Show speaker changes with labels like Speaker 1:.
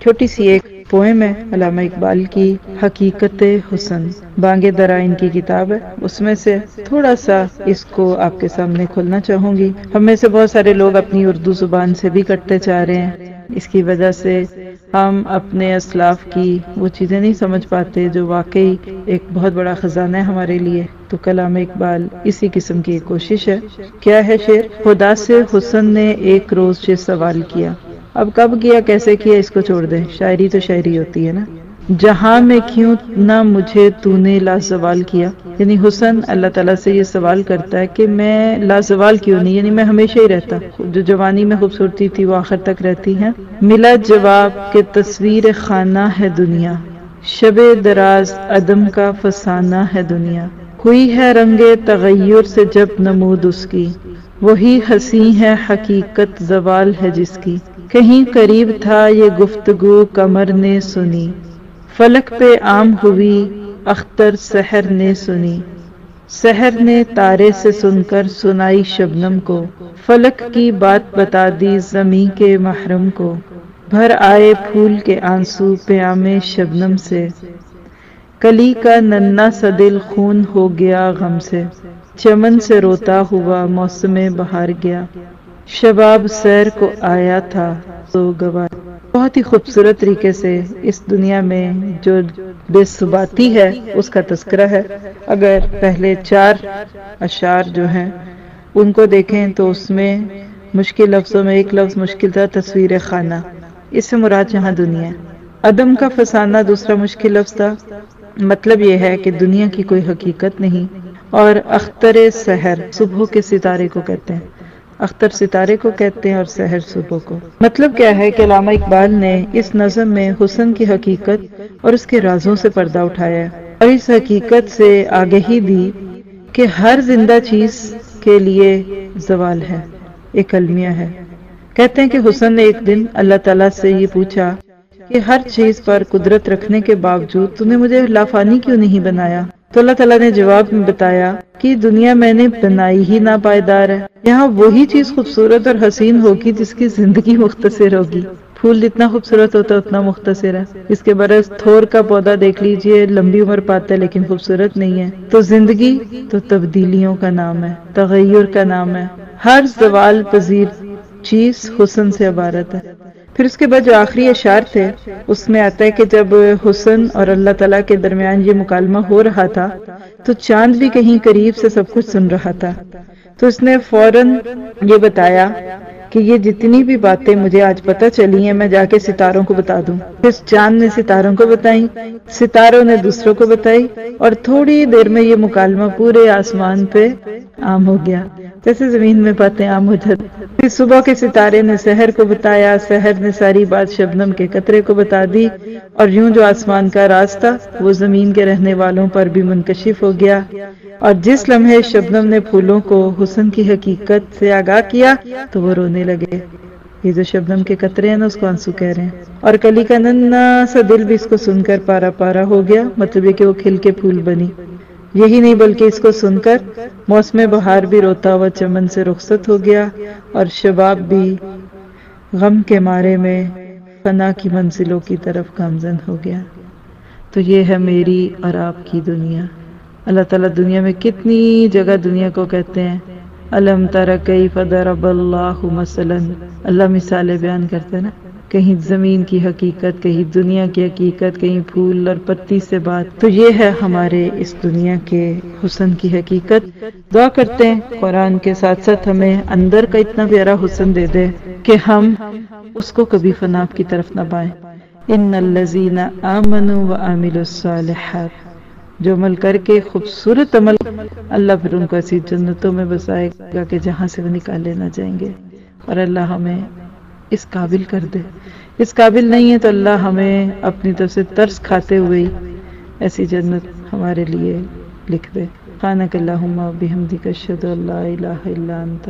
Speaker 1: چھوٹی سی ایک پوئم ہے علامہ اقبال کی، حقیقت حسن، بانگ درا ان کی کتاب ہے، اس میں سے تھوڑا سا اس کو آپ کے سامنے کھولنا چاہوں گی۔ ہم میں سے بہت سارے لوگ اپنی اردو زبان سے بھی کٹتے جا رہے ہیں، اس کی وجہ سے ہم اپنے اسلاف کی وہ چیزیں نہیں سمجھ پاتے جو واقعی ایک بہت بڑا خزانہ ہے ہمارے لیے۔ تو کلام اقبال اسی قسم کی ایک کوشش ہے۔ کیا ہے شعر؟ خدا سے حسن نے ایک روز یہ سوال کیا، اب کب کیا کیسے کیا اس کو چھوڑ دیں، شاعری تو شاعری ہوتی ہے نا۔ جہاں میں کیوں نہ مجھے تو نے لازوال کیا، یعنی حسن اللہ تعالیٰ سے یہ سوال کرتا ہے کہ میں لازوال کیوں نہیں، یعنی میں ہمیشہ ہی رہتا، جو جوانی میں خوبصورتی تھی وہ آخر تک رہتی ہے۔ ملا جواب کہ تصویر خانہ ہے دنیا، شب دراز عدم کا فسانہ ہے دنیا، ہوئی ہے رنگ تغیر سے جب نمود اس کی، وہی ہنسی ہے حقیقت زوال ہے جس کی، کہیں قریب تھا یہ گفتگو قمر نے سنی، فلک پہ عام ہوئی اختر سحر نے سنی، سحر نے تارے سے سن کر سنائی شبنم کو، فلک کی بات بتا دی زمیں کے محرم کو، بھر آئے پھول کے آنسو پیام شبنم سے، کلی کا ننھا سا دل خون ہو گیا غم سے، چمن سے روتا ہوا موسم بہار گیا، شباب سیر کو آیا تھا سوگوار۔ بہت ہی خوبصورت طریقے سے اس دنیا میں جو بے ثباتی ہے اس کا تذکرہ ہے۔ اگر پہلے 4 اشعار جو ہیں ان کو دیکھیں تو اس میں مشکل لفظوں میں ایک لفظ مشکل تھا، تصویر خانہ، اس سے مراد یہاں دنیا ہے۔ عدم کا فسانہ دوسرا مشکل لفظ تھا، مطلب یہ ہے کہ دنیا کی کوئی حقیقت نہیں، اور اختر سحر صبح کے ستارے کو کہتے ہیں، اختر ستارے کو کہتے ہیں اور سحر صبح کو۔ مطلب کیا ہے کہ علامہ اقبال نے اس نظم میں حسن کی حقیقت اور اس کے رازوں سے پردہ اٹھایا اور اس حقیقت سے آگہی دی کہ ہر زندہ چیز کے لیے زوال ہے، ایک المیہ ہے۔ کہتے ہیں کہ حسن نے ایک دن اللہ تعالیٰ سے یہ پوچھا کہ ہر چیز پر قدرت رکھنے کے باوجود تو نے مجھے لافانی کیوں نہیں بنایا؟ تو اللہ تعالیٰ نے جواب میں بتایا کہ دنیا میں نے بنائی ہی ناپائیدار ہے، یہاں وہی چیز خوبصورت اور حسین ہوگی جس کی زندگی مختصر ہوگی۔ پھول جتنا خوبصورت ہوتا ہے اتنا مختصر ہے، اس کے برعکس تھور کا پودا دیکھ لیجئے، لمبی عمر پاتا ہے لیکن خوبصورت نہیں ہے۔ تو زندگی تو تبدیلیوں کا نام ہے، تغیر کا نام ہے، ہر زوال پذیر چیز حسن سے عبارت ہے۔ پھر اس کے بعد جو آخری اشعار تھے اس میں آتا ہے کہ جب حسن اور اللہ تعالیٰ کے درمیان یہ مکالمہ ہو رہا تھا تو چاند بھی کہیں قریب سے سب کچھ سن رہا تھا، تو اس نے فوراً یہ بتایا کہ یہ جتنی بھی باتیں مجھے آج پتہ چلی ہیں میں جا کے ستاروں کو بتا دوں۔ پھر چاند نے ستاروں کو بتائیں، ستاروں نے دوسروں کو بتائی، اور تھوڑی دیر میں یہ مکالمہ پورے آسمان پہ عام ہو گیا، جیسے زمین میں باتیں عام ہو جاتی۔ پھر صبح کے ستارے نے سحر کو بتایا، سحر نے ساری بات شبنم کے قطرے کو بتا دی، اور یوں جو آسمان کا راز تھا وہ زمین کے رہنے والوں پر بھی منکشف ہو گیا، اور جس لمحے شبنم نے پھولوں کو حسن کی حقیقت سے آگاہ کیا تو وہ رونے لگے۔ یہ جو شبنم کے قطرے ہیں نا اس کو آنسو کہہ رہے ہیں، اور کلی کا ننھا سا دل بھی اس کو سن کر پارا پارا ہو گیا، مطلب یہ کہ وہ کھل کے پھول بنی۔ یہی نہیں بلکہ اس کو سن کر موسم بہار بھی روتا ہوا چمن سے رخصت ہو گیا، اور شباب بھی غم کے مارے میں فنا کی منزلوں کی طرف گامزن ہو گیا۔ تو یہ ہے میری اور آپ کی دنیا۔ اللہ تعالیٰ دنیا میں کتنی جگہ دنیا کو کہتے ہیں الم تر کیف ضرب اللہ مثلا، اللہ مثالیں بیان کرتے ہیں نا، کہیں زمین کی حقیقت، کہیں دنیا کی حقیقت، کہیں پھول اور پتی سے بات۔ تو یہ ہے ہمارے اس دنیا کے حسن کی حقیقت۔ دعا کرتے ہیں قرآن کے ساتھ ساتھ ہمیں اندر کا اتنا پیارا حسن دے دے کہ ہم اس کو کبھی فنا کی طرف نہ پائیں۔ ان الذین آمنوا وعملوا الصالحات، جو عمل کر کے خوبصورت عمل، اللہ پھر ان کو ایسی جنتوں میں بسائے گا کہ جہاں سے وہ نکالے نہ جائیں گے، اور اللہ ہمیں اس قابل کر دے۔ اس قابل نہیں ہے تو اللہ ہمیں اپنی طرف سے ترس کھاتے ہوئے ایسی جنت ہمارے لیے لکھ دے۔ سبحانک اللہم و بحمدک اشہد ان لا الہ الا انت